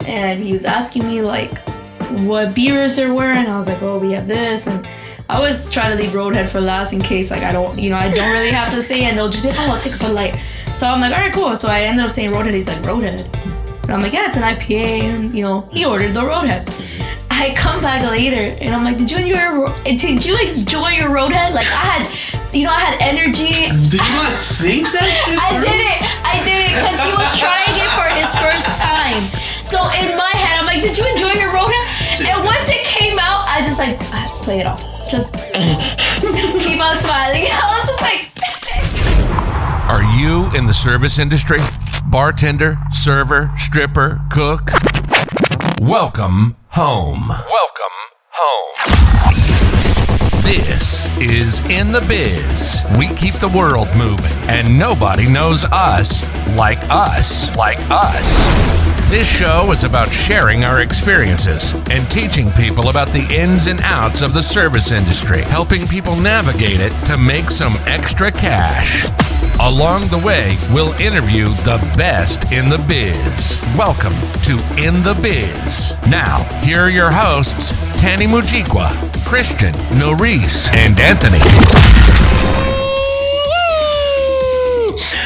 and he was asking me like what beers there were, and I was like, oh, we have this, and I always try to leave Roadhead for last in case like I don't really have to say, and they'll just be like, oh, I'll take a Bud Light. So I'm like, all right, cool. So I ended up saying Roadhead. He's like, Roadhead? And I'm like, yeah, it's an IPA, and he ordered the Roadhead. I come back later and I'm like, did you enjoy your Roadhead? Like I had energy. Did you not think that shit? I did it because he was trying it for his first time. So in my head, I'm like, did you enjoy your Roadhead? And once it came out, I just like, play it off. Just keep on smiling. I was just like. Are you in the service industry? Bartender, server, stripper, cook? Welcome home. This is In The Biz. We keep the world moving, and nobody knows us like us. This show is about sharing our experiences and teaching people about the ins and outs of the service industry, helping people navigate it to make some extra cash. Along the way, we'll interview the best in the biz. Welcome to In The Biz. Now, here are your hosts, Tany Mujikwa, Christian, Noris, and Anthony.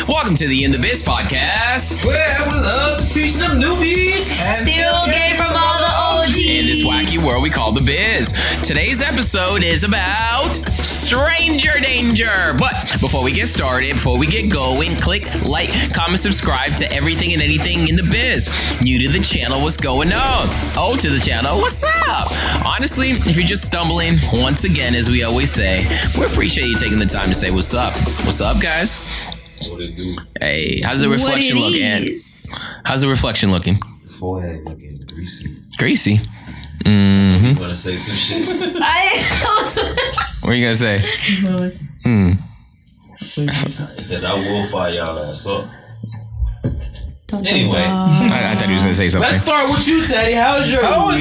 Welcome to the In The Biz podcast, where we love to teach some newbies and still gain from all the OGs in this wacky world we call the biz. Today's episode is about stranger danger. But before we get started, before we get going, click like, comment, subscribe to everything and anything in the biz. New to the channel, what's going on? Old to the channel, what's up? Honestly, if you're just stumbling, once again, as we always say, we appreciate you taking the time to say what's up. What's up, guys? What it do? Hey, how's the reflection looking? How's the reflection looking? Forehead looking greasy. Greasy? Mm-hmm. You want to say some shit? What are you going to say? Because I will fire y'all ass up. Anyway. I thought he was going to say something. Let's start with you, Tany. How was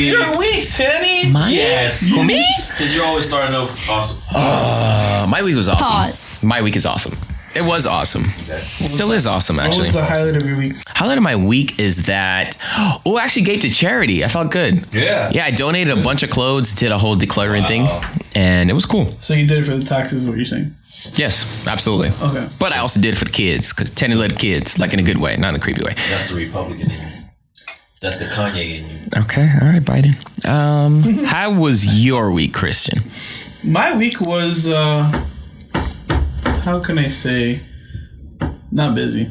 your week, Tany? Yes. Me? Because you're always starting off awesome. My week was awesome. Pause. My week is awesome. It was awesome. Okay. It still is awesome, actually. What was the highlight of your week? Highlight of my week is that, I actually gave to charity. I felt good. Yeah. Yeah, I donated a bunch of clothes, did a whole decluttering thing, and it was cool. So you did it for the taxes, is what you're saying? Yes, absolutely. Okay. But I also did it for the kids, because Tany led kids, like in a good way, not in a creepy way. That's the Republican in you. That's the Kanye in you. Okay, all right, Biden. How was your week, Christian? My week was... how can I say, not busy.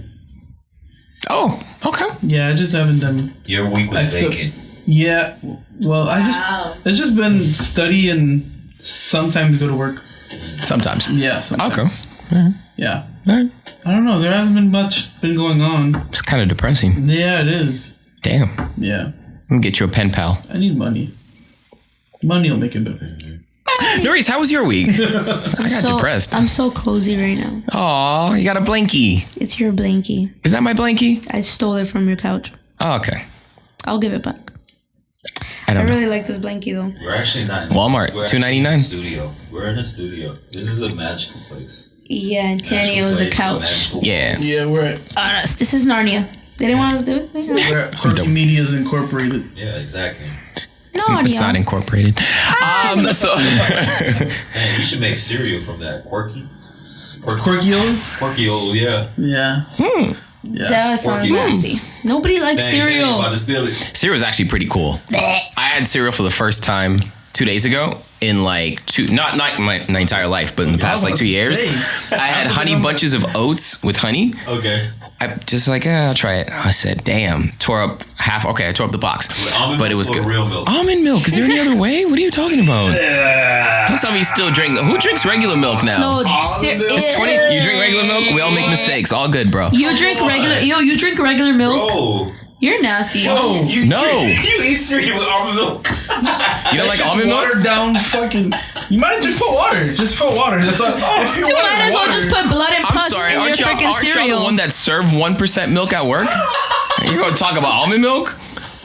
Oh, okay. Yeah, I just haven't done... Your week was vacant. Yeah, well, it's just been study and sometimes go to work. Sometimes? Yeah, sometimes. Okay. Mm-hmm. Yeah. All right. I don't know, there hasn't been much been going on. It's kind of depressing. Yeah, it is. Damn. Yeah. I'm going to get you a pen pal. I need money. Money will make it better. Noris, how was your week? I got depressed. I'm so cozy right now. Aw, you got a blankie. It's your blankie. Is that my blankie? I stole it from your couch. Oh, okay. I'll give it back. I really like this blankie though. We're actually not in Walmart, $2.99. Studio. We're in a studio. This is a magical place. Yeah, and Tany owns a couch. Yeah. Yeah, we're at... No, this is Narnia. They didn't want to do it. We're at Quirky Media's Incorporated. Yeah, exactly. It's not incorporated. So man, you should make cereal from that. Quirkios? Quirkio, yeah. Yeah. Yeah. That sounds nasty. Nobody likes cereal. About to steal it. Cereal is actually pretty cool. I had cereal for the first time 2 days ago in like not my entire life, but in the past like 2 years. I had honey bunches of oats with honey. Okay. I just like, I'll try it. I said, damn. Tore up half. Okay, I tore up the box. But it was good. Real milk? Almond milk. Is there any other way? What are you talking about? Don't tell me you still drink. Who drinks regular milk now? No, it's 20. You drink regular milk? We all make mistakes. All good, bro. You drink regular. You drink regular milk. Bro. You're nasty. No. You eat cereal with almond milk. You don't like almond milk? Watered down fucking... You might just put water. Just put water. That's all. If you might as well just put blood and pus in your freaking cereal. Aren't y'all the one that serve 1% milk at work? You gonna talk about almond milk?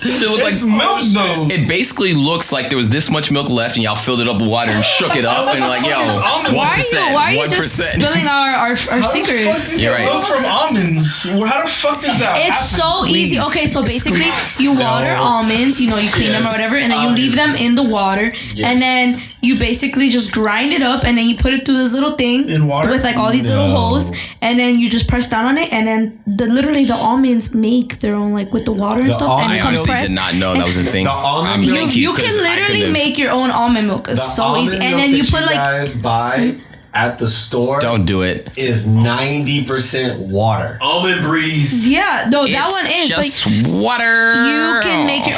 Shit look like milk though. It basically looks like there was this much milk left and y'all filled it up with water and shook it up and like, yo, 1%. Why are you just spilling our secrets? You're right. Milk from almonds. How the fuck does that happen? It's so easy. Okay, so basically you water almonds, you clean them or whatever, and then you leave them in the water, and then you basically just grind it up, and then you put it through this little thing in water with like all these little holes, and then you just press down on it, and then literally the almonds make their own like with the water and stuff. And I honestly did not know that was a thing. You can literally make your own almond milk. It's so easy, and then you put like guys buy at the store. Don't do it. Is 90% water. Almond breeze. Yeah, no, that one is just water. You can make your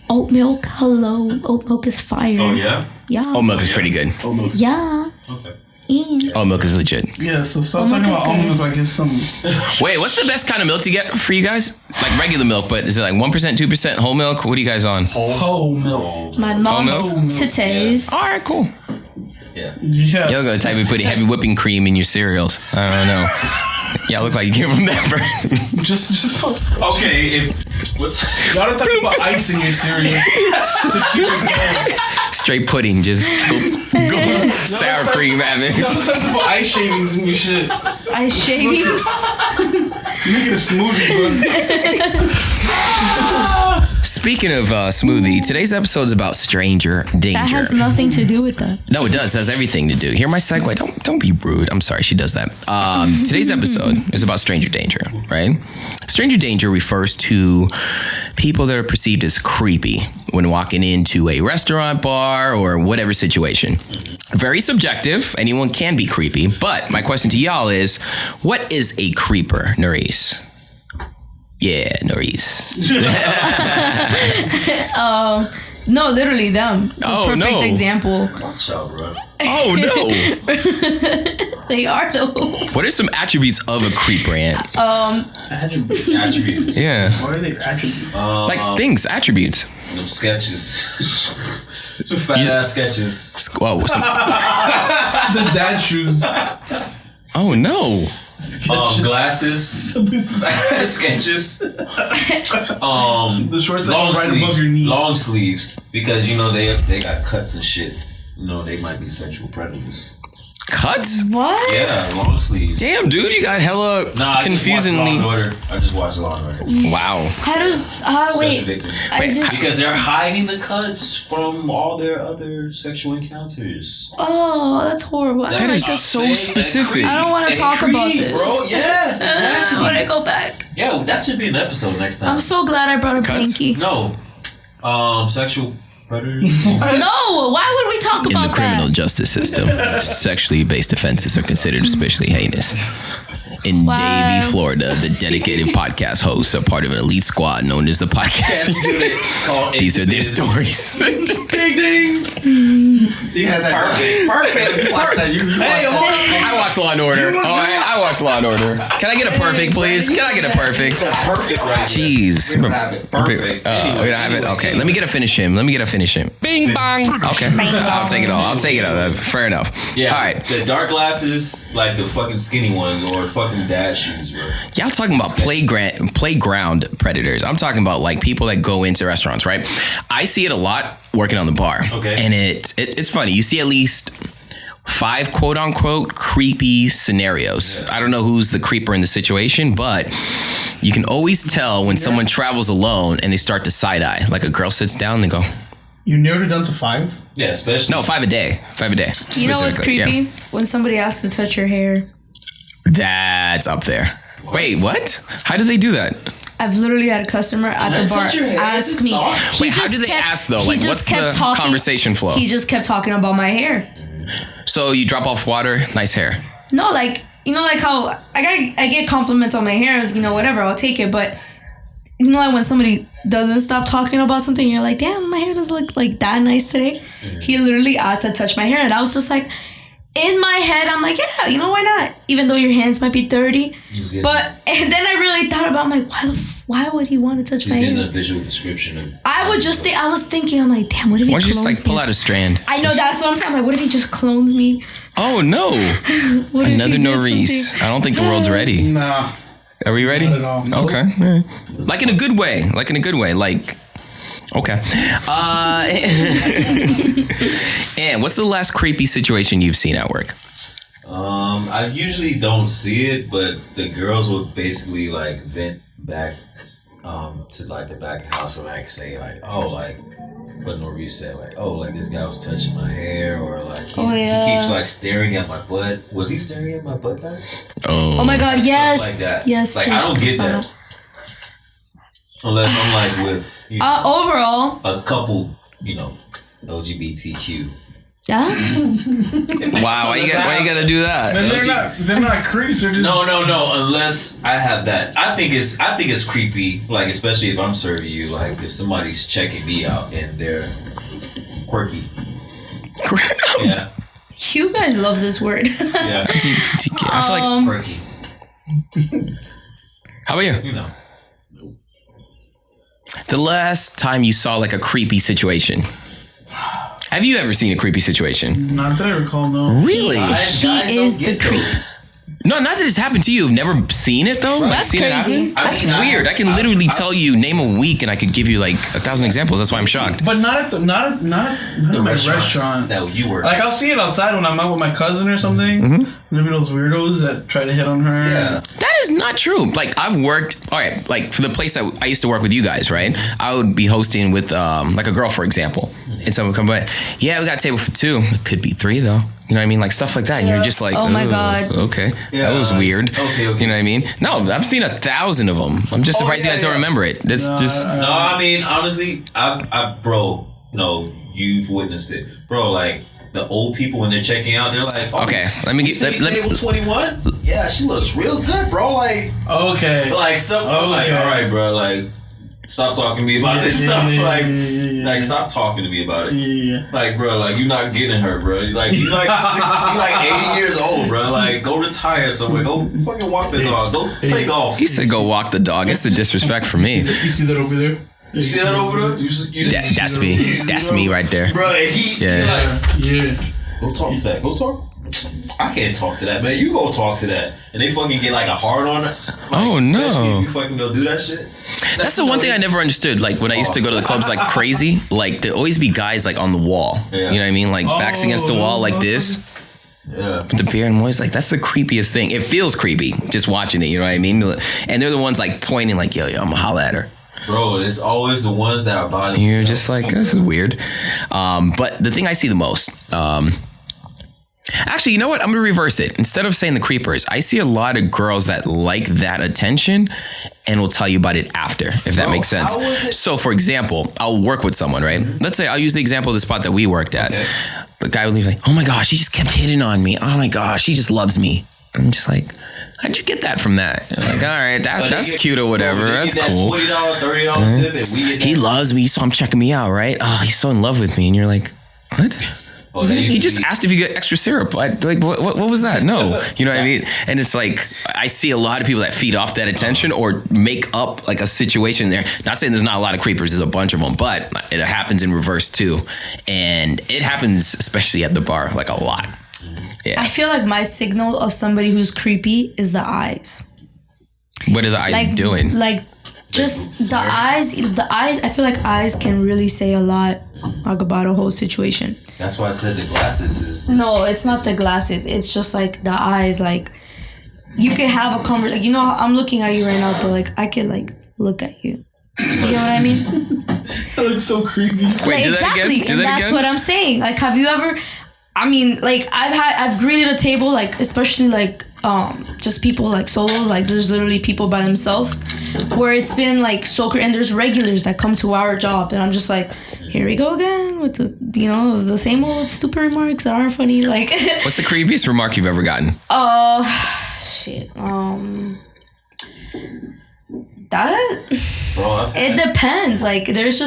oat milk. Hello, oat milk is fire. Oh yeah. Yeah. Oat milk is pretty good. Yeah. Okay. Oat milk is legit. Yeah, so stop talking about almond milk like it's some... Wait, what's the best kind of milk to get for you guys? Like regular milk, but is it like 1%, 2% whole milk? What are you guys on? Whole milk. My mom's titties. All right, cool. Yeah. Y'all gonna type of putting heavy whipping cream in your cereals. I don't know. Y'all look like you came from that brand. Just okay. You gotta talk about ice in your cereal to keep it going. Straight pudding, just sour cream at it. You gotta talk about ice shavings in your shit. Ice shavings? You make it a smoothie, bro. Speaking of smoothie, today's episode is about stranger danger. That has nothing to do with that. No, it does. It has everything to do. Hear my segue? Don't be rude. I'm sorry. She does that. Today's episode is about stranger danger, right? Stranger danger refers to people that are perceived as creepy when walking into a restaurant, bar, or whatever situation. Very subjective. Anyone can be creepy. But my question to y'all is, what is a creeper, Noris? Yeah, Noris. No, literally them. It's a perfect example. Watch out, bro. Oh, no. They are, though. What are some attributes of a creeper, Ant? Attributes. Yeah. What are they attributes? Like things, attributes. Them sketches. Fat ass sketches. Whoa, The dad shoes. oh, no. Glasses. Sketches. The shorts that long go right sleeves, above your knee. Long sleeves. Because, they got cuts and shit. They might be sexual predators. Cuts? What? Yeah, long sleeves. Damn, dude, you got hella confusingly. I just watched Law and Order. Wow. How does... wait. Victims. Because they're hiding the cuts from all their other sexual encounters. Oh, that's horrible. That is so specific. I don't want to talk about this. Bro, yes, exactly. I want to go back. Yeah, that should be an episode next time. I'm so glad I brought up Cuts? Pinky. No. Sexual predators. No, why would we talk In about the criminal that? justice system, sexually based offenses are considered especially heinous. In Davie, Florida, the dedicated podcast hosts are part of an elite squad known as the podcast. These are their stories. Ding ding. You had that. Perfect. Watch that. I watched Law and Order. I watched Law and Order. Can I get a perfect, please? Can I get a perfect? Perfect right Jeez. We're gonna have it. Perfect. We're gonna have it. Okay, let me get a finish him. Bing bong. Okay, I'll take it all. Fair enough. Yeah. All right. The dark glasses, like the fucking skinny ones, or fucking dad shoes, bro. Y'all talking about playground predators. I'm talking about like people that go into restaurants, right? I see it a lot working on the bar. Okay. And it's funny. You see at least 5 quote unquote creepy scenarios. Yes. I don't know who's the creeper in the situation, but you can always tell when someone travels alone and they start to side eye. Like a girl sits down and they go, You narrowed it down to 5? Yeah, especially. no, 5 a day. You know what's creepy? Yeah. When somebody asks to touch your hair. That's up there. Wait, what? How do they do that? I've literally had a customer at the bar ask me. Wait, how do they ask though? Like, what's the conversation flow? He just kept talking about my hair. So you drop off water, nice hair. No, like like how I get compliments on my hair, whatever, I'll take it. But like when somebody doesn't stop talking about something, you're like, damn, my hair doesn't look like that nice today. Mm-hmm. He literally asked to touch my hair, and I was just like, in my head, I'm like, yeah, why not? Even though your hands might be dirty. And then I really thought about, I'm like, why would he want to touch my hair? He's getting a visual description of. I was thinking, I'm like, damn, what if he clones me? Why don't you just pull out a strand? I know, that's what I'm saying. I'm like, what if he just clones me? Oh no! Another Noris. I don't think the world's ready. Nah. Are we ready? Not at all. Nope. Okay. Like in a good way. Like, okay. And what's the last creepy situation you've seen at work? I usually don't see it, but the girls would basically like vent back to like the back house and like say like, oh, like what Noris said, like, oh, like this guy was touching my hair, or like he keeps like staring at my butt. Was he staring at my butt, guys? Oh my god, yes. Stuff like that. Yes. Like I don't get that. Unless I'm like with overall a couple, LGBTQ. Yeah. Wow, why you gotta do that? They're not creeps. They're just No. Unless I have that, I think it's creepy. Like especially if I'm serving you. Like if somebody's checking me out and they're quirky. Yeah. You guys love this word. Yeah. I feel like quirky. How about you? The last time you saw like a creepy situation. Have you ever seen a creepy situation? Not that I recall, no. Really? He is the creep. No, not that it's happened to you. You've never seen it though. That's seen crazy. It happen? That's weird. I can literally tell you name a week, and I could give you like 1,000 examples. That's why I'm shocked. But not at my restaurant. That you were. Like I'll see it outside when I'm out with my cousin or something. Mm-hmm. Maybe those weirdos that try to hit on her. Yeah. That is not true. Like I've worked. All right. Like for the place that I used to work with you guys, right? I would be hosting with like a girl, for example, and someone would come by. Yeah, we got a table for 2. It could be 3 though. You know what I mean? Like stuff like that. And you're just like, oh my God. Okay. Yeah, that was weird. Okay. You know what I mean? No, I've seen 1,000 of them. I'm just surprised you guys don't remember it. That's just. No, I mean, honestly, bro, no, you've witnessed it. Bro, like, the old people when they're checking out, they're like, oh, okay, let me get table 21. Yeah, she looks real good, bro. Like, okay, like stuff. I'm like, all right, bro. Like, stop talking to me about this stuff. Like, stop talking to me about it. Yeah. Like, bro, like you're not getting her, bro. Like, you like 60, you like 80 years old, bro. Like, go retire somewhere. Go fucking walk the dog. Go play golf. He said, "Go walk the dog." It's the disrespect for me. You see that over there? You see that over there? That's me. That's me right there. Bro, he yeah. Go talk to that. Go talk. I can't talk to that, man. You go talk to that. And they fucking get like a hard on it. Like, oh, no. If you fucking go do that shit. That's the one thing I never understood. Like when I used to go to the clubs like crazy, like there'd always be guys like on the wall. Yeah. You know what I mean? Like backs against the wall like this. Yeah. With the beer, and I'm always like, that's the creepiest thing. It feels creepy just watching it, you know what I mean? And they're the ones like pointing like, yo, I'm gonna holla at her. Bro, it's always the ones that are by themselves. You're just like, this is weird. But the thing I see the most, actually, you know what? I'm going to reverse it. Instead of saying the creepers, I see a lot of girls that like that attention and will tell you about it after, if that makes sense. So, for example, I'll work with someone, right? Let's say I'll use the example of the spot that we worked at. Okay. The guy would leave like, oh my gosh, he just kept hitting on me. Oh my gosh, he just loves me. I'm just like, how'd you get that from that? You're like, all right, that's cute or whatever. That's cool. $20, $30 tip, and we get he loves me. You saw him checking me out, right? Oh, he's so in love with me. And you're like, what? Oh, he just asked if you get extra syrup. Like, what was that? No. You know what I mean? And it's like, I see a lot of people that feed off that attention or make up like a situation there. Not saying there's not a lot of creepers. There's a bunch of them, but it happens in reverse too. And it happens especially at the bar, like a lot. Yeah. I feel like my signal of somebody who's creepy is the eyes. What are the eyes doing? Like just the eyes. I feel like eyes can really say a lot about a whole situation. That's why I said the glasses is... No, it's not the glasses. It's just like the eyes. Like you can have a conversation. Like, you know, I'm looking at you right now, but like I can like look at you. You know what I mean? That looks so creepy. Wait, like, do exactly. that again? Do that that's again? What I'm saying. Like, have you ever? I mean, like I've greeted a table, like especially like just people like solo, like there's literally people by themselves, where it's been like so, and there's regulars that come to our job, and I'm just like, here we go again with the the same old stupid remarks that aren't funny. Like, what's the creepiest remark you've ever gotten? Shit. That Bro, it depends. Like there's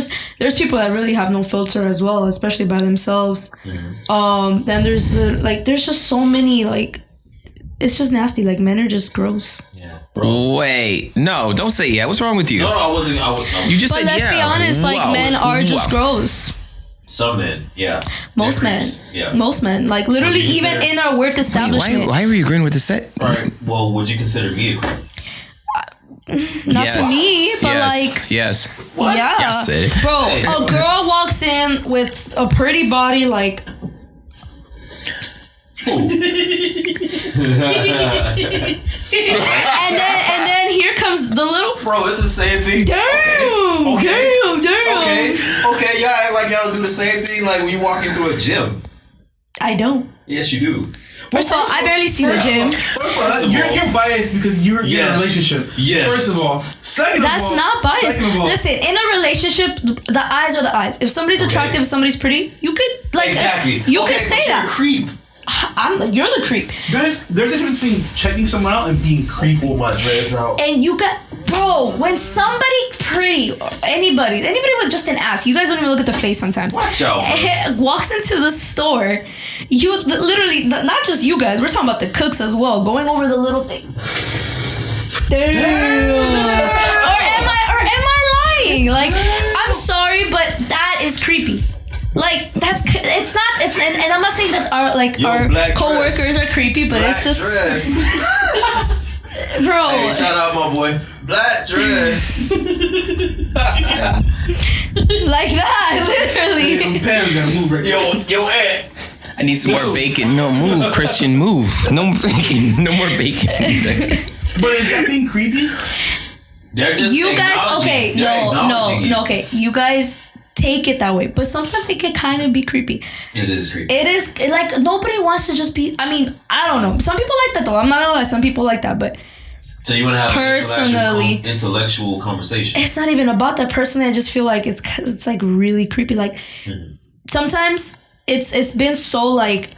people that really have no filter as well, especially by themselves. Mm-hmm. Then there's there's just so many, like it's just nasty. Like men are just gross. Yeah. Wait, no, don't say yeah. What's wrong with you? No, I wasn't. You just but said let's be honest, like men are just gross. Some men, yeah. Most men, most men. Like literally, even in our work establishment. Why were you agreeing with the set? All right. Well, would you consider me a creep? Not to me, but like yes. What? Yeah, Yes, bro. A girl walks in with a pretty body, like. and then here comes the little. Bro, it's the same thing. Damn. Okay. Y'all act like y'all do the same thing like when you walk into a gym. I don't. Yes, you do. First of all, I barely see the gym. First of all, you're biased because you're in a relationship. Yes. First of all. Second of all. That's not biased. Listen, in a relationship, the eyes are the eyes. If somebody's attractive, if somebody's pretty, you could like exactly. You could say you're that. A creep. You're the creep. There's a difference between checking someone out and being creepy. Pull my dreads out. And you got, bro, when somebody pretty, or anybody with just an ass, you guys don't even look at the face sometimes. Watch out. Walks into the store, you literally, not just you guys, we're talking about the cooks as well, going over the little thing. Damn. Or am I lying? Like, I'm sorry, but that is creepy. Like it's not. And I'm not saying that our coworkers are creepy, but it's just, bro. Hey, shout out my boy, black dress. Like that, literally. Yo, Ed. I need some more bacon. No, move, Christian, move. No bacon. No more bacon. But is that being creepy? They're just you guys. Okay, no. Okay, you guys. Take it that way, but sometimes it can kind of be creepy. It is creepy. It is like nobody wants to just be. I mean, I don't know. Some people like that though. I'm not gonna lie. Some people like that, but so you want to have personally an intellectual conversation. It's not even about that. Personally, I just feel like it's like really creepy. Like sometimes it's been so like.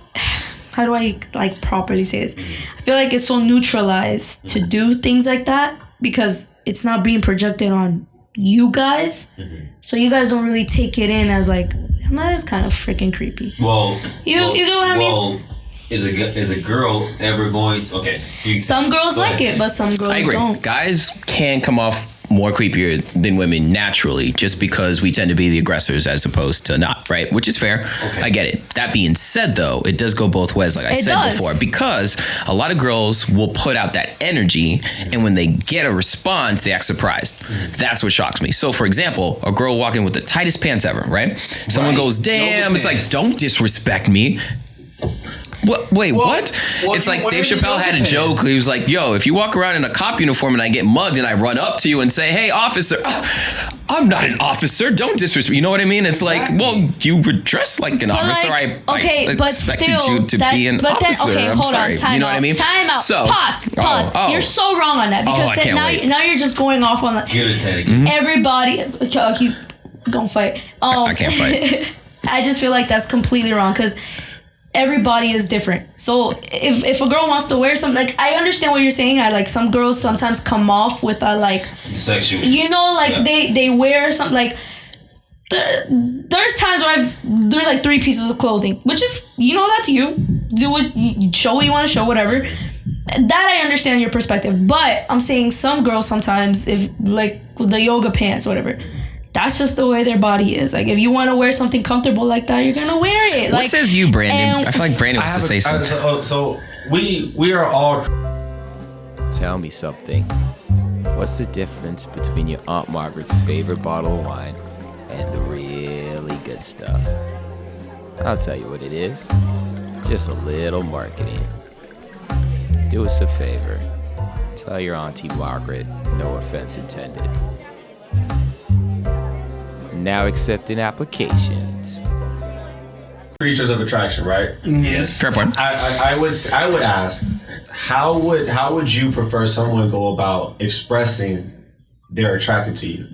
How do I like properly say this? I feel like it's so neutralized to do things like that because it's not being projected on you guys, so you guys don't really take it in as like that is kind of freaking creepy. Well, you get what I mean? Well, is a girl ever going to, okay? Some girls like it, but some girls I agree. don't. Guys can come off more creepier than women naturally, just because we tend to be the aggressors as opposed to not, right? Which is fair. Okay. I get it. That being said, though, it does go both ways, like I said before, because a lot of girls will put out that energy, and when they get a response, they act surprised. That's what shocks me. So, for example, a girl walking with the tightest pants ever, right? Someone goes, "Damn!" It's like, don't disrespect me. Wait, what? It's like Dave Chappelle had a joke. He was like, yo, if you walk around in a cop uniform and I get mugged and I run up to you and say, hey, officer, I'm not an officer. Don't disrespect. You know what I mean? It's like, well, you were dressed like an officer. Like, I expected you to be an officer. Okay, hold on. Time you know out. what I mean? Time out. So, pause. You're so wrong on that because now you're just going off on the. Give it, Tany. Everybody, he's gonna fight. I can't fight. I just feel like that's completely wrong because everybody is different. So if a girl wants to wear something, like I understand what you're saying. I like some girls sometimes come off with a like sexual. You know, like they wear something like. There's times where there's like 3 pieces of clothing, which is, you know, that's you. Do what, show what you want to show, whatever. That I understand your perspective, but I'm saying some girls sometimes, if like the yoga pants, whatever, that's just the way their body is. Like if you want to wear something comfortable like that, you're gonna wear it. What says you, Brandon? I feel like Brandon wants to say something. So we are all. Tell me something. What's the difference between your Aunt Margaret's favorite bottle of wine and the really good stuff? I'll tell you what it is. Just a little marketing. Do us a favor. Tell your Auntie Margaret, no offense intended. Now accepting applications. Creatures of attraction, right? Yes. Fair point. I would ask, how would you prefer someone go about expressing they're attracted to you?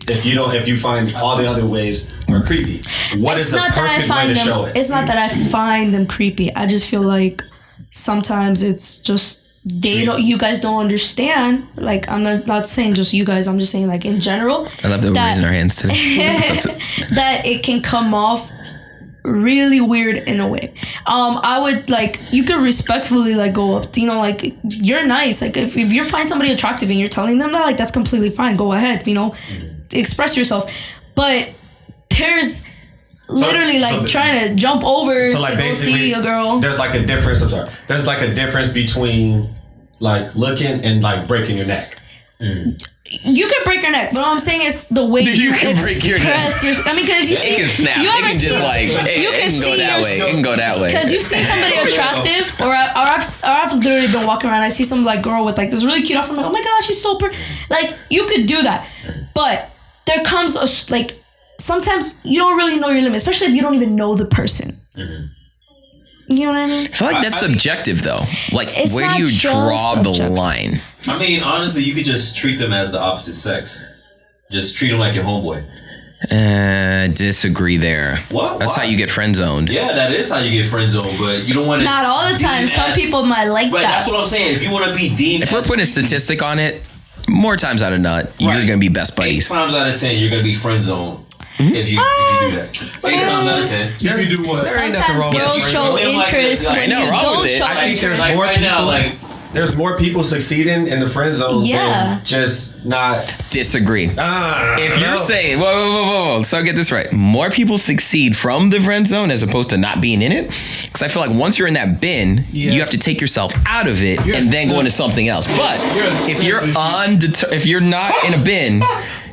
If you find all the other ways are creepy, what is the perfect way to show it? It's not that I find them creepy. I just feel like sometimes it's just you guys don't understand. Like I'm not saying just you guys. I'm just saying like in general. I love that we're raising our hands today. That it can come off really weird in a way. I would like, you could respectfully like go up, you know, like you're nice. Like if you find somebody attractive and you're telling them that, like that's completely fine. Go ahead, you know, express yourself. But there's literally trying to jump over to go see a girl. There's like a difference. There's like a difference between like looking and like breaking your neck. You can break your neck, but all I'm saying is the way You can break your neck. express I mean, because if you see, It can snap. you It ever can just see- like, you it can go that way. It can go that way. Because you've seen somebody attractive, or I've literally been walking around. I see some like girl with like this really cute outfit. I'm like, oh my god, she's so pretty. Like you could do that, but there comes like sometimes you don't really know your limit, especially if you don't even know the person. You know what I mean? I feel like that's subjective though. Like, It's where do not you just draw the objective. line? I mean, honestly, you could just treat them as the opposite sex. Just treat them like your homeboy. Disagree there. What? That's Why? how you get friend zoned. Yeah, that is how you get friend zoned, but you don't want to. Not all the time. Some people might like But that. that's what I'm saying. If you want to be deemed, If we're putting a statistic on it, more times out of not, you're Right. gonna be best 8 buddies. times out of 10, you're gonna be friend zoned. If you do that, 8 times out of 10. If you do what? There ain't nothing Sometimes wrong with girls friend show zone. interest Like, when ain't nothing you wrong don't with it. show I think there's interest. like More right now, people- like There's more people succeeding in the friend zone Yeah. than just not. Disagree. If you're no. saying, whoa, so get this right. More people succeed from the friend zone as opposed to not being in it. Because I feel like once you're in that bin, Yeah. you have to take yourself out of it You're and a then go simp. into something else. But You're a if simp you're if you're not in a bin,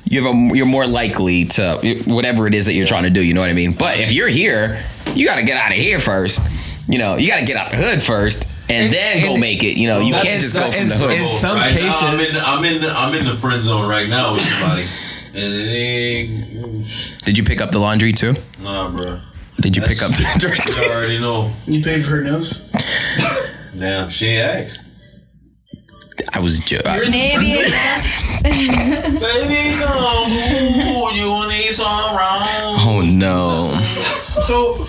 you're more likely to whatever it is that you're trying to do. You know what I mean? But if you're here, you got to get out of here first. You know, you got to get out the hood first. And then go make it. You know, you can't just go from the hood. In some right cases, now, I'm in the friend zone right now with somebody, and it ain't. Did you pick up the laundry too? Nah, bro. Did you pick up the You already know. You paid for her nails? Damn, she ain't asked. I was joking. Maybe Baby, come, ooh, you need some wrong. Oh no. So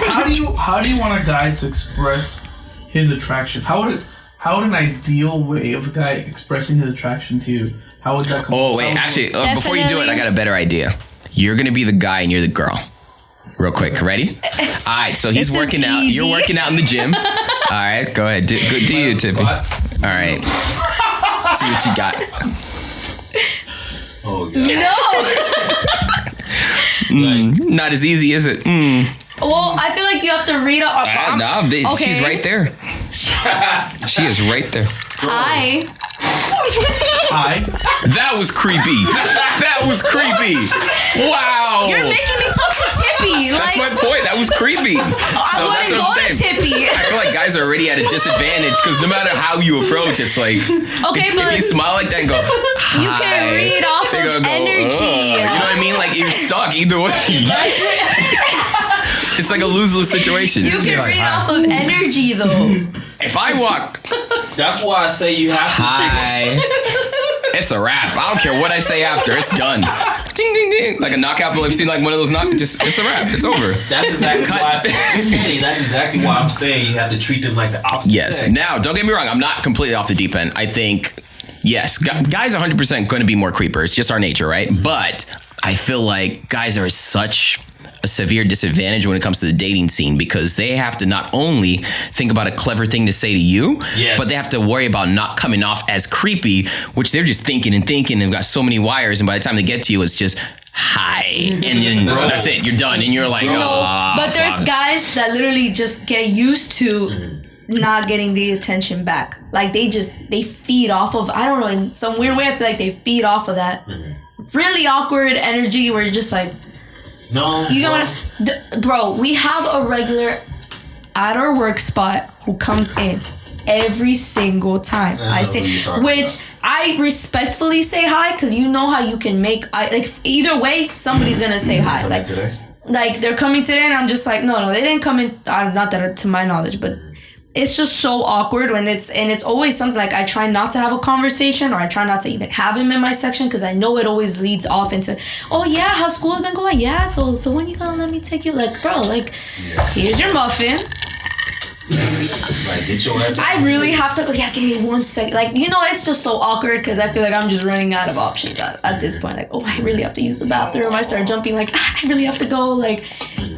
how do you want a guy to express his attraction? How would an ideal way of a guy expressing his attraction to you? How would that come? Oh wait, actually, before you do it, I got a better idea. You're gonna be the guy and you're the girl. Real quick, ready? All right, so he's This is working out. easy. You're working out in the gym. All right, go ahead. Do you, Tippy? All right. See what you got. Oh god. Not as easy, is it? Well, I feel like you have to read up. No, she's right there. She is right there. Hi. Hi. That was creepy. That was creepy. Wow. You're making me talk to Tippy. That's Like, my point. That was creepy. So I that's wouldn't what go I'm to saying. Tippy. I feel like guys are already at a disadvantage because no matter how you approach, it's like Okay, if but you smile like that and go, hi, you can read off they're of gonna go, energy. "Ugh." You know what I mean? Like you're stuck either way. It's like a lose-lose situation. You can read off of energy though. If I walk, That's why I say you have to. hi, it's a wrap. I don't care what I say after. It's done. Ding, ding, ding. Like a knockout. I've seen like one of those it's a wrap. It's over. That's exactly why. Tany, that's exactly why I'm saying you have to treat them like the opposite Yes. sex. Now, don't get me wrong. I'm not completely off the deep end. I think, yes, guys are 100% going to be more creeper. It's just our nature, right? But I feel like guys are such a severe disadvantage when it comes to the dating scene because they have to not only think about a clever thing to say to you, Yes. but they have to worry about not coming off as creepy, which they're just thinking and thinking and got so many wires. And by the time they get to you, it's just, hi. And then that's it. You're done. And you're like, oh, But there's fuck. guys that literally just get used to not getting the attention back. Like they feed off of, I don't know, in some weird way I feel like they feed off of that really awkward energy where you're just like, No. you know what, bro, we have a regular at our work spot who comes in every single time. I know say, who you're talking which about. I respectfully say hi because you know how you can make, like either way, somebody's gonna say hi. Like, today. like they're coming today and I'm just like, no, they didn't come in, not that to my knowledge, but it's just so awkward when it's always something like I try not to have a conversation or I try not to even have him in my section because I know it always leads off into, oh yeah, how's school been going? Yeah, so when you gonna let me take you? Like, bro, like, here's your muffin. Like, get your ass. I really have to go, yeah, give me 1 second. Like, you know, it's just so awkward because I feel like I'm just running out of options at this point. Like, oh, I really have to use the bathroom. I start jumping like, I really have to go. Like,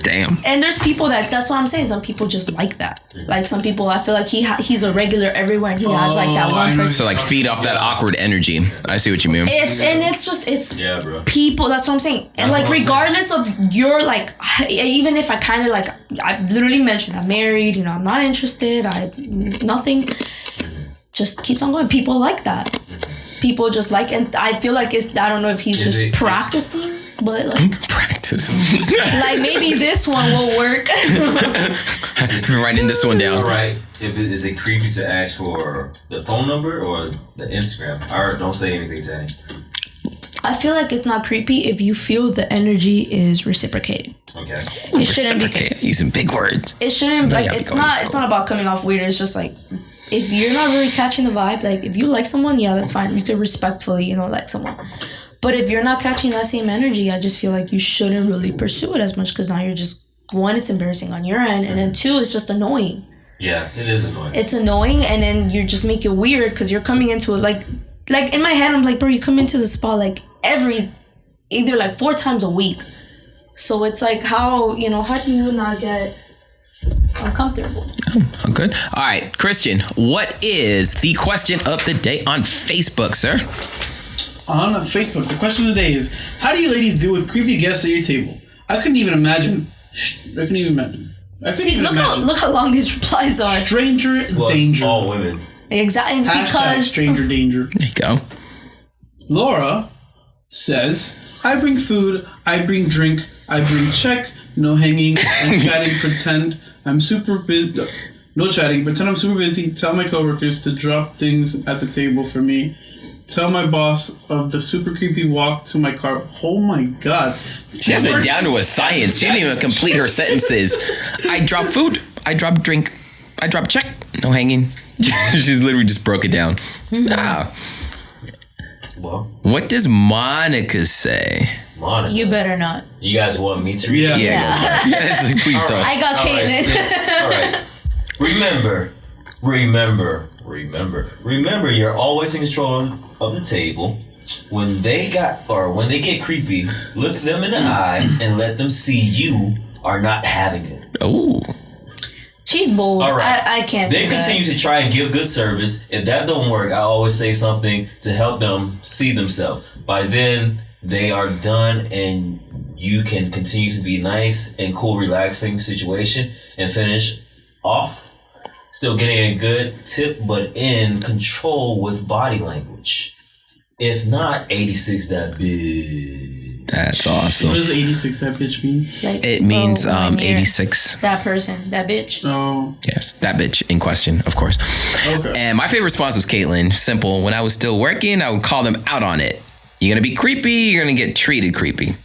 Damn. and there's people that's what I'm saying. Some people just like that. Like some people, I feel like he's a regular everywhere, and he has like that one person. So like feed off that awkward energy. I see what you mean. It's Yeah, bro. people. That's what I'm saying. And That's like what I'm regardless of your like, even if I kind of like, I've literally mentioned I'm married. You know, I'm not interested. Nothing. Just keeps on going. People like that. people just like, and I feel like I don't know if he's just practicing, but like practicing. like maybe this one will work. I'm writing this one down. All right. Is it creepy to ask for the phone number or the Instagram? Or don't say anything, Tany. I feel like it's not creepy if you feel the energy is reciprocated. Okay. It shouldn't be. Using big words. It shouldn't like. It's not about coming off weird. It's just like if you're not really catching the vibe. Like if you like someone, yeah, that's fine. You could respectfully, like someone. But if you're not catching that same energy, I just feel like you shouldn't really pursue it as much because now you're just one, it's embarrassing on your end, and then two, it's just annoying. Yeah, it is annoying. It's annoying, and then you just make it weird because you're coming into it like in my head, I'm like, bro, you come into the spa like either like 4 times a week. So it's like how do you not get uncomfortable? Oh, good. All right, Christian, what is the question of the day on Facebook, sir? On Facebook, the question of the day is, how do you ladies deal with creepy guests at your table? I couldn't even imagine. See, look how long these replies are. Stranger danger. It's all women. Exactly. Hashtag stranger danger. There you go. Laura says, I bring food, I bring drink, I bring check, no hanging and chatting, pretend I'm super busy. No chatting, pretend I'm super busy, tell my coworkers to drop things at the table for me. Tell my boss of the super creepy walk to my car. Oh my god. She has it down to a science. She didn't even complete her sentences. I drop food, I drop drink, I drop check, no hanging. She literally just broke it down. Ah. Well, what does Monica say? Monica. You better not. You guys want me to read? Yeah. Please don't. I got Caitlin. All right. Remember, you're always in control of the table. When they get creepy, look them in the eye and let them see you are not having it. Oh. She's bold. All right. I can't. Then continue to try and give good service. If that don't work, I always say something to help them see themselves. By then, they are done and you can continue to be nice and cool, relaxing situation and finish off. Still getting a good tip, but in control with body language. If not, 86 that bitch. That's awesome. What does 86 that bitch mean? Like, It means 86. That person, that bitch. Oh. Yes, that bitch in question, of course. Okay. And my favorite response was Caitlin. Simple. When I was still working, I would call them out on it. You're going to be creepy, you're going to get treated creepy.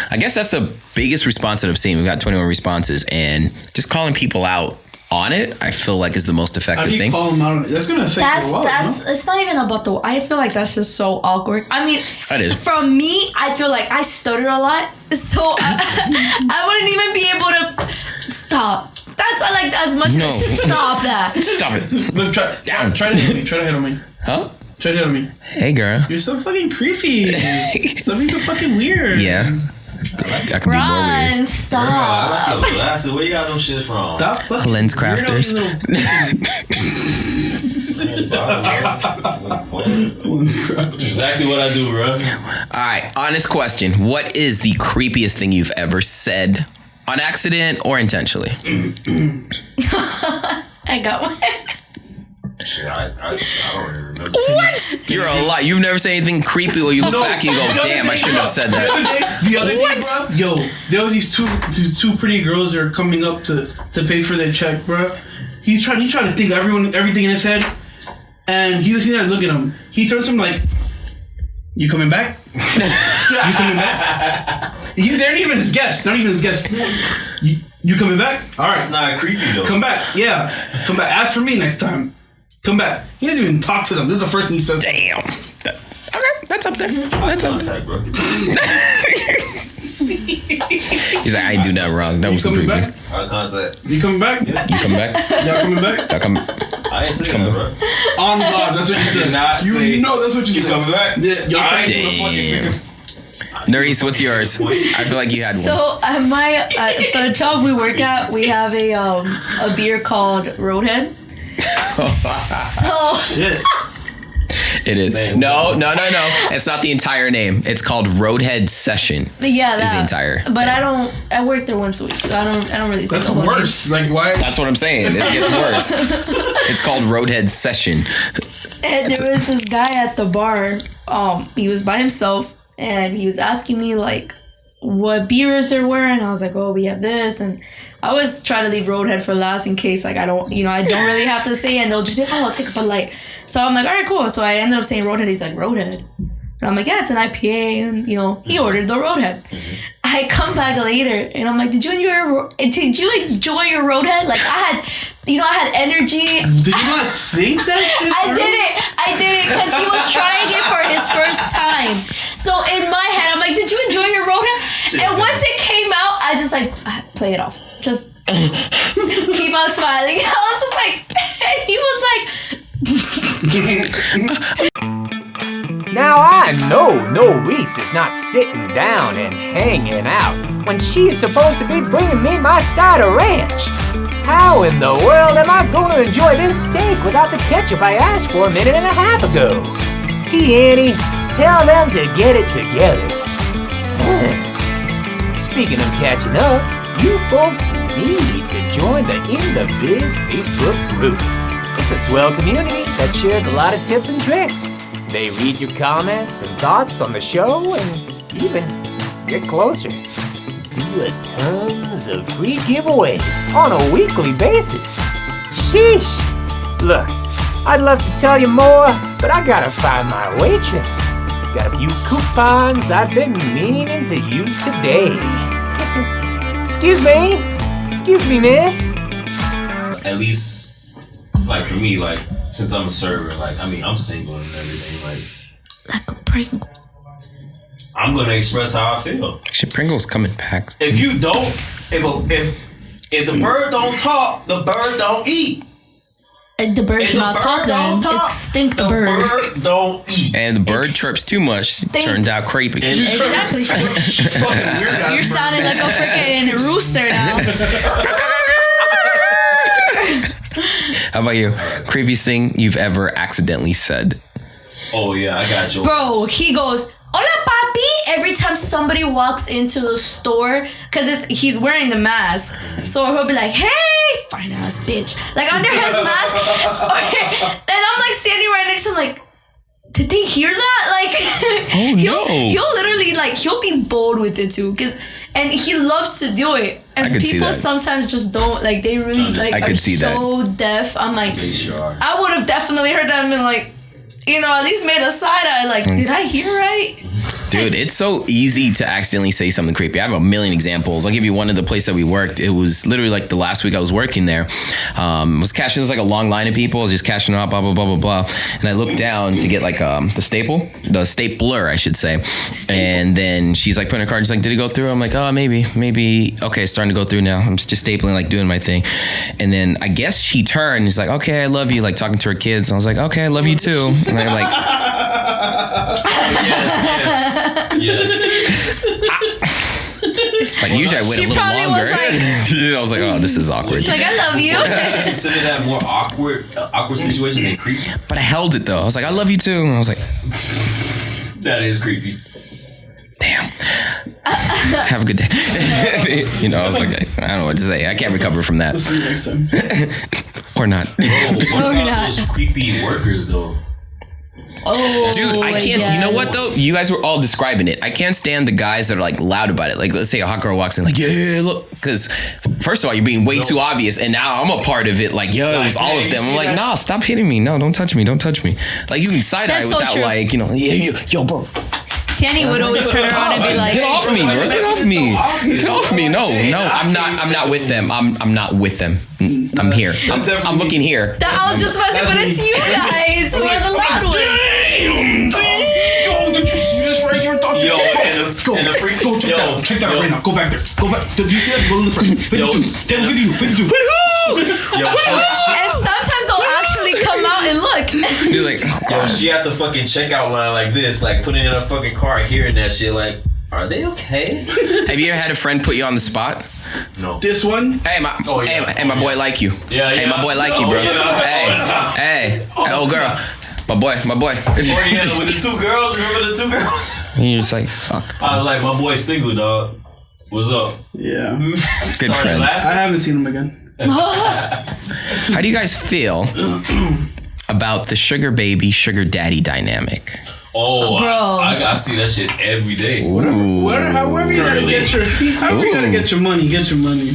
I guess that's the biggest response that I've seen. We've got 21 responses, and just calling people out on it, I feel like is the most effective How do you thing. call them out on it? That's going to affect your wallet, no? It's not even about I feel like that's just so awkward. I mean, That is. from me, I feel like I stutter a lot, so I wouldn't even be able to stop. That's like as much No. as stop that. Stop it. Look, try to hit me. Try to hit on me. Huh? Try to hit on me. Hey, girl. You're so fucking creepy. Something's so fucking weird. Yeah. I could be more weird. Run, stop. I like your glasses. Where you got them shit from? Stop fucking Lens weirdo, crafters. Lens crafters. Exactly what I do, bro. All right. Honest question. What is the creepiest thing you've ever said on accident or intentionally? I got one. Shit, I don't even remember. What? You're a lot. You've never said anything creepy where you look back and you go, damn, I shouldn't have said that. The other day, bro, there were these two pretty girls that are coming up to pay for their check, bro. He's trying to think everything in his head, and he's there. Look at him. He turns to him like, "You coming back? You coming back?" They're not even his guests. Not even his guests. You coming back? All right. It's not creepy though. Come back. Yeah. Come back. Ask for me next time. Come back. He doesn't even talk to them. This is the first thing he says. Damn. Okay, that's up there. That's up there. Contact, bro. He's like, I ain't do that wrong. That was so coming creepy. back? Eye contact. You coming back? Yeah. You come back? Y'all coming back? Y'all come. I ain't saying that, bro. On God, that's what you said. You know that's what you You said. coming back? Yeah, y'all I coming ain't back. doing a fucking Nerys, what's yours? I feel like you had one. So the job we work at, we have a beer called Roadhead. So Shit. It is. Man. No. It's not the entire name. It's called Roadhead Session. But yeah, Is the entire. But I work there once a week, so I don't really say That's the whole worse. Like why? That's what I'm saying. It gets worse. It's called Roadhead Session. And there was this guy at the bar. He was by himself, and he was asking me like what beers there were, and I was like, oh, we have this, and I always try to leave Roadhead for last in case like I don't really have to say it, and they'll just be like, oh, I'll take a Bud Light. So I'm like, all right, cool. So I ended up saying Roadhead. He's like, Roadhead. And I'm like, yeah, it's an IPA, and he ordered the Roadhead. I come back later, and I'm like, did you enjoy your Roadhead? Like I had energy. Did you not think that shit? I did it because he was trying it for his first time. So in my head, I'm like, did you enjoy your Roadhead? And once it came out, I just like play it off. Just keep on smiling. I was just like, and he was like. Now I know Noris is not sitting down and hanging out when she is supposed to be bringing me my side of ranch. How in the world am I going to enjoy this steak without the ketchup I asked for a minute and a half ago? Tany, tell them to get it together. Speaking of catching up, you folks need to join the In The Biz Facebook group. It's a swell community that shares a lot of tips and tricks. They read your comments and thoughts on the show and even get closer to tons of free giveaways on a weekly basis. Sheesh! Look, I'd love to tell you more, but I gotta find my waitress. Got a few coupons I've been meaning to use today. Excuse me, miss. At least, like for me, like since I'm a server, like I'm single and everything, Like a Pringle. I'm gonna express how I feel. Actually, Pringles come in packs. If you don't, if the bird don't talk, the bird don't eat. The bird should not talk then. Extinct the bird. The bird don't eat. And the bird chirps too much, turns out creepy. Exactly. You're sounding like a freaking rooster now. How about you? Creepiest thing you've ever accidentally said? Oh yeah, I got you. Bro, he goes, hola papi, every time somebody walks into the store, because he's wearing the mask. So he'll be like, hey, fine ass bitch. Like under his mask. And I'm like standing right next to him like, did they hear that? Like, he'll literally like, he'll be bold with it too. And he loves to do it. And people sometimes just don't, like, they really like are so deaf. I'm like, I would have definitely heard that and been like, at least made a side eye. Like, did I hear right? Dude, it's so easy to accidentally say something creepy. I have a million examples. I'll give you one of the place that we worked. It was literally like the last week I was working there. Was cashing, there was like a long line of people. I was just cashing up, blah, blah, blah, blah, blah. And I looked down to get like the stapler, I should say. And then she's like putting her card. She's like, did it go through? I'm like, oh, maybe. Okay, it's starting to go through now. I'm just stapling, like doing my thing. And then I guess she turned and she's like, okay, I love you. Like talking to her kids. And I was like, okay, I love you too. And I'm like, yes. Like usually I went a little longer. I was like, oh, this is awkward. Like, I love you. Consider that more awkward situation than creepy. But I held it though. I was like, I love you too. And I was like, that is creepy. Damn. Have a good day. I was like, I don't know what to say. I can't recover from that. We'll see you next time. Or not. What about those creepy workers though? Oh, dude, I can't. Yes. You know what though? You guys were all describing it. I can't stand the guys that are like loud about it. Like, let's say a hot girl walks in, like, yeah, look, because first of all, you're being way too obvious, and now I'm a part of it. Like, yo, it was all of them. I'm like, nah, stop hitting me. No, don't touch me. Don't touch me. Like, you can side eye without like, yo, bro. Tany would always turn around and be like, get off me, bro. Get off me. Get off me. No, I'm not with them. I'm not with them. I'm here. I'm looking here. I was just about to say, but it's you guys who are the loud ones. Yo, did you see this right here? Yo, go check that right now. Go back there. Go back. Did you see that? Go to the front. 52. And sometimes they'll actually come out and look. You're like, yo, she at the fucking checkout line like this, like putting in a fucking cart, hearing that shit, like, are they okay? Have you ever had a friend put you on the spot? No. This one? Hey, my boy like you. Yeah. Hey, my boy like you, bro. Hey, oh girl. My boy. Or yeah, with the 2 girls. Remember the 2 girls? And you're just like, fuck. I was like, my boy's single, dog. What's up? Yeah. Good friends. I haven't seen him again. How do you guys feel about the sugar baby, sugar daddy dynamic? Oh, bro. I see that shit every day. However you gotta get your money, get your money.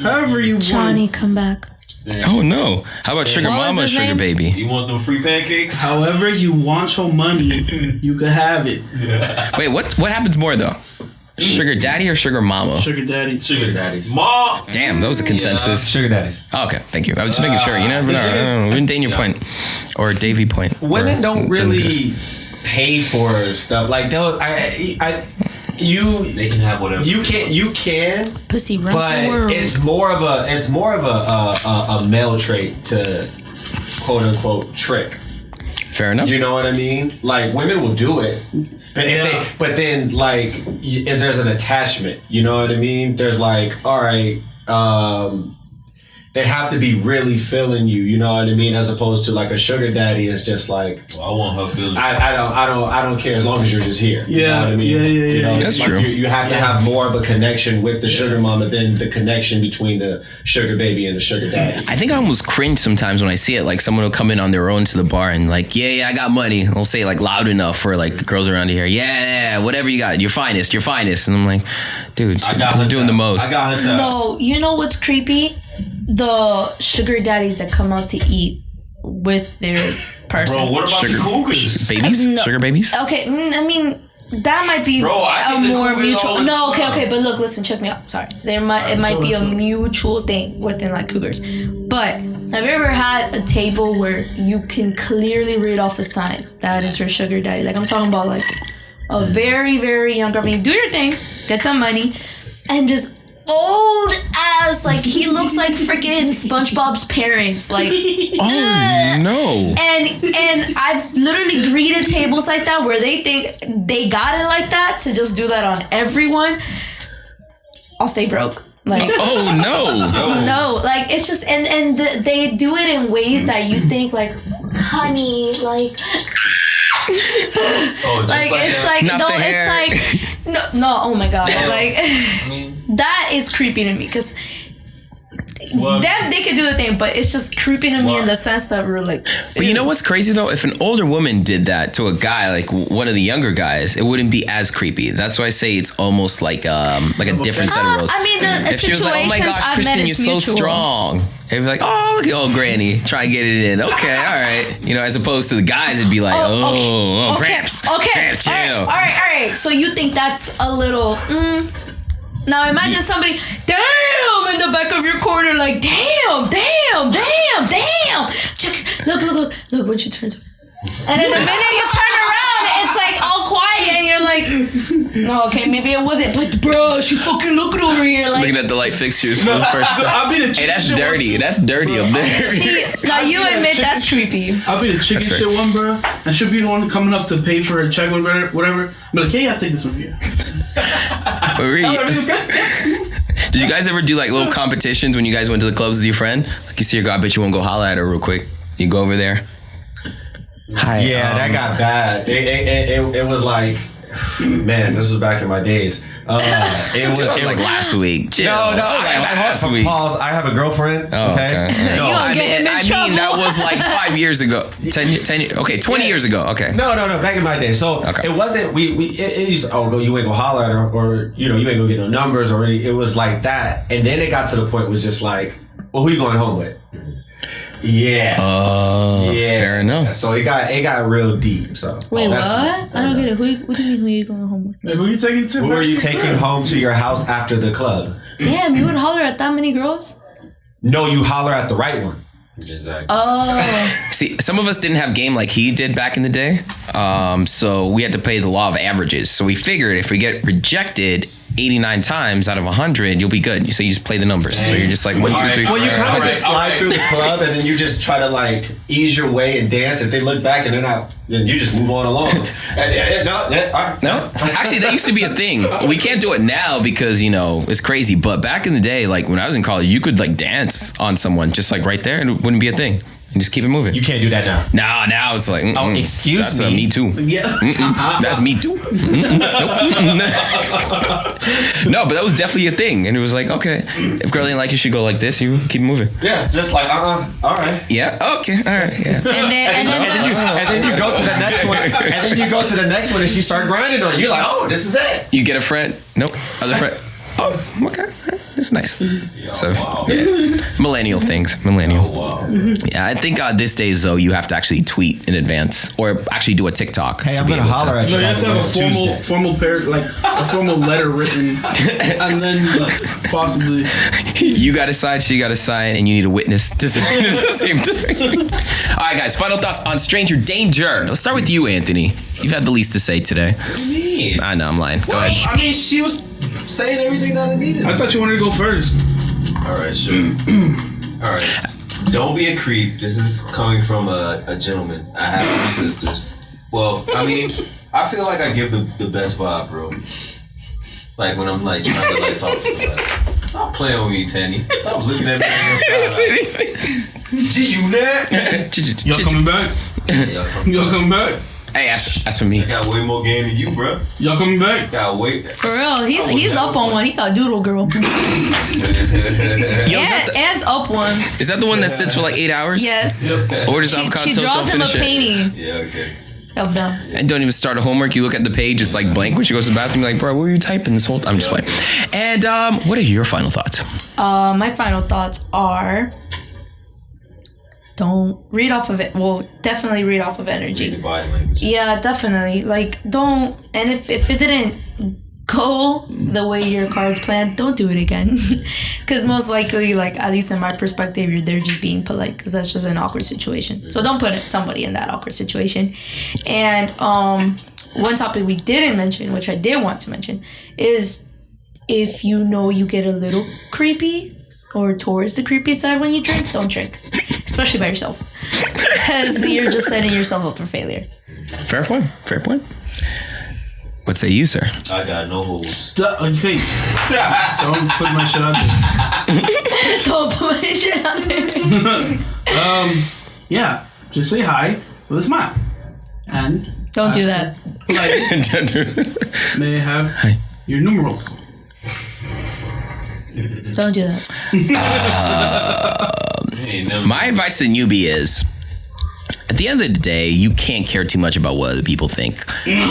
However you want. Johnny, come back. Yeah. Oh no! How about sugar What was mama, his sugar name? baby? You want them free pancakes? However you want your money, you can have it. Wait, what happens more though? Sugar daddy or sugar mama? Sugar daddy. Sugar daddies. Mom! Damn, that was a consensus. Sugar daddies. Oh, okay, thank you. I was just making sure. You never know. I don't know. Daniel Point or Davy Point. Women Or- don't doesn't really exist. pay for stuff like those. They can have whatever. You can, Pussy runs the but world. it's more of a male trait to quote unquote trick. Fair enough. You know what I mean? Like women will do it, but then like if there's an attachment, you know what I mean? There's like, all right, they have to be really feeling you, you know what I mean? As opposed to like a sugar daddy is just like, I want her feeling. I don't care as long as you're just here. You know what I mean? Yeah. You know, That's like true. You have to have more of a connection with the sugar mama than the connection between the sugar baby and the sugar daddy. I think I almost cringe sometimes when I see it. Like someone will come in on their own to the bar and like, yeah, I got money. They'll say it like loud enough for like girls around here. Yeah, whatever you got, your finest. And I'm like, dude, you're doing the most. I got her. No, you know what's creepy? The sugar daddies that come out to eat with their person. Bro, what about Sugar- the cougars? Babies? No. Sugar babies? Okay, I mean that might be Bro, I a get the more cougars mutual. all the No, time. okay, but look, listen, check me out. Sorry, it might be a mutual thing within like cougars. But have you ever had a table where you can clearly read off the signs that is your sugar daddy? Like I'm talking about like a very very young girl. I mean, do your thing, get some money, and just old ass like he looks like freaking SpongeBob's parents like. Oh, no. And I've literally greeted tables like that where they think they got it like that to just do that on everyone. I'll stay broke. Like Oh, no. no, like it's just they do it in ways that you think like, honey, like Oh, just like it's that. like Not no, the hair. it's like no, oh my god, like I mean, that is creepy to me because. well, Them, they could do the thing, but it's just creepy to me in the sense that we're like. But you know what's crazy though? If an older woman did that to a guy, like one of the younger guys, it wouldn't be as creepy. That's why I say it's almost like a different set of roles. I mean, the If she was like, "Oh my situations gosh, I've Kristen, met, you're it's so mutual. strong," it'd be like, "Oh, look at old granny, try and get it in." Okay, all right, you know, as opposed to the guys, it'd be like, "Oh, Gramps, Gramps, chill." All right. So you think that's a little? Now imagine somebody, damn, in the back of your corner, like, damn. Check, look when she turns. And then the minute you turn around, it's like all quiet, and you're like, no, okay, maybe it wasn't, but bro, she fucking looking over here, like. Looking at the light fixtures for the first time. I'll be the chicken Hey, that's shit one dirty. too. That's dirty up there. See, now you admit that's creepy. I'll be the chicken That's shit one, bro. And she'll be the one coming up to pay for a check, whatever. I'm like, hey, I'll take this one here. Did you guys ever do like little competitions when you guys went to the clubs with your friend? Like you see your girl, I bet you won't go holla at her real quick. You go over there. Hi. Yeah, that got bad. It was like, man, this was back in my days. It was like last week. Chill. No, last week. Pause. I have a girlfriend. Oh, okay. No, You I don't get him in mean, trouble. that was like 5 years ago. 10 years. Okay, 20 years ago. Okay. No, back in my day. So Okay. it wasn't, it used to, you ain't go holler at her, or, you ain't go get no numbers, or it was like that. And then it got to the point was just like, well, who you going home with? Yeah. Yeah. Fair enough. So it got real deep. So Wait, what? that's- I don't get it. What do you mean? Who are you going home with? Like, who are you taking to? Who are you taking home to your house after the club? Damn, you would holler at that many girls? No, you holler at the right one. exactly. Oh, See, some of us didn't have game like he did back in the day. So we had to play the law of averages. So we figured if we get rejected 89 times out of 100, you'll be good. So you just play the numbers. So you're just like 1, 2, 3, 4. Well, you kind of just slide Alright. through the club, and then you just try to like ease your way and dance. If they look back and they're not, then you just move on along. No, actually, that used to be a thing. We can't do it now because it's crazy. But back in the day, like when I was in college, you could like dance on someone just like right there, and it wouldn't be a thing. and just keep it moving. You can't do that now. Now it's like, Oh, excuse that's me. Me too. Yeah. That's me too. No, but that was definitely a thing, and it was like, okay, if girl ain't like you, she go like this. You keep moving. Yeah, just like all right. Yeah. Okay. All right. Yeah. And then you go to the next one, and then you go to the next one, and she start grinding on you. You're like, oh, this is it. You get a friend. Nope. Other friend. Oh, okay. It's nice. So, yeah. Millennial things. Millennial. Yeah, I think these days, though, you have to actually tweet in advance or actually do a TikTok. Hey, I'm going to holler at you. No, you have to have a formal like a formal letter written, and then possibly. You got to sign, she got to sign, and you need a witness to sign at the same time. All right, guys, final thoughts on Stranger Danger. Let's start with you, Anthony. You've had the least to say today. What do you mean? I know, I'm lying. Go ahead. I mean, she was saying everything that I needed. I thought you wanted to go first. All right, sure. All right. Don't be a creep. This is coming from a gentleman. I have 3 sisters. Well, I mean, I feel like I give the best vibe, bro. Like when I'm like trying to like talk to somebody. Stop playing with me, Tany. Stop looking at me on the side. G-Unit. Y'all coming back? Y'all coming back? Hey, that's for me. I got way more game than you, bro. Y'all coming back? Got way. For real, he's up on one. He got Doodle Girl. Ant's up one. Is that the one that sits for like 8 hours? Yes. Orders avocado She toast, draws don't him a finish it. painting Yeah, okay. of them. And don't even start a homework. You look at the page, it's like blank when she goes to the bathroom. You're like, bro, what were you typing this whole time? I'm just playing. And what are your final thoughts? My final thoughts are: don't read off of it. Well, definitely read off of energy. Read the body language. Yeah, definitely. Like, don't. And if it didn't go the way your cards planned, don't do it again. Because most likely, like, at least in my perspective, they're just being polite because that's just an awkward situation. So don't put somebody in that awkward situation. And one topic we didn't mention, which I did want to mention, is if you know you get a little creepy or towards the creepy side when you drink, don't drink. Especially by yourself. Because you're just setting yourself up for failure. Fair point. Fair point. What say you, sir? I got no holes. Okay. Don't put my shit out there. Don't put my shit out there. Yeah. Just say hi with a smile. And Don't do that. Like, may I have your numerals? Don't do that. My advice to the newbie is, at the end of the day, you can't care too much about what other people think.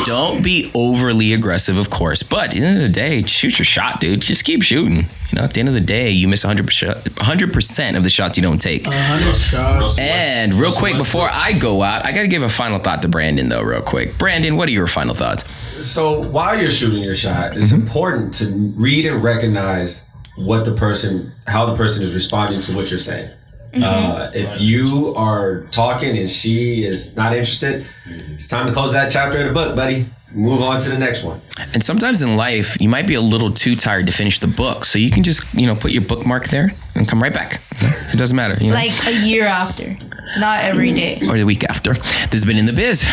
Don't be overly aggressive, of course, but at the end of the day, shoot your shot, dude. Just keep shooting. You know, at the end of the day, you miss 100% of the shots you don't take. 100 shots. And real quick, before I go out, I got to give a final thought to Brandon, though, real quick. Brandon, what are your final thoughts? So while you're shooting your shot, it's important to read and recognize how the person is responding to what you're saying. If you are talking and she is not interested, it's time to close that chapter of the book, buddy. Move on to the next one. And sometimes in life, you might be a little too tired to finish the book. So you can just, put your bookmark there and come right back. It doesn't matter. Like a year after, not every day. Or the week after. This has been In The Biz.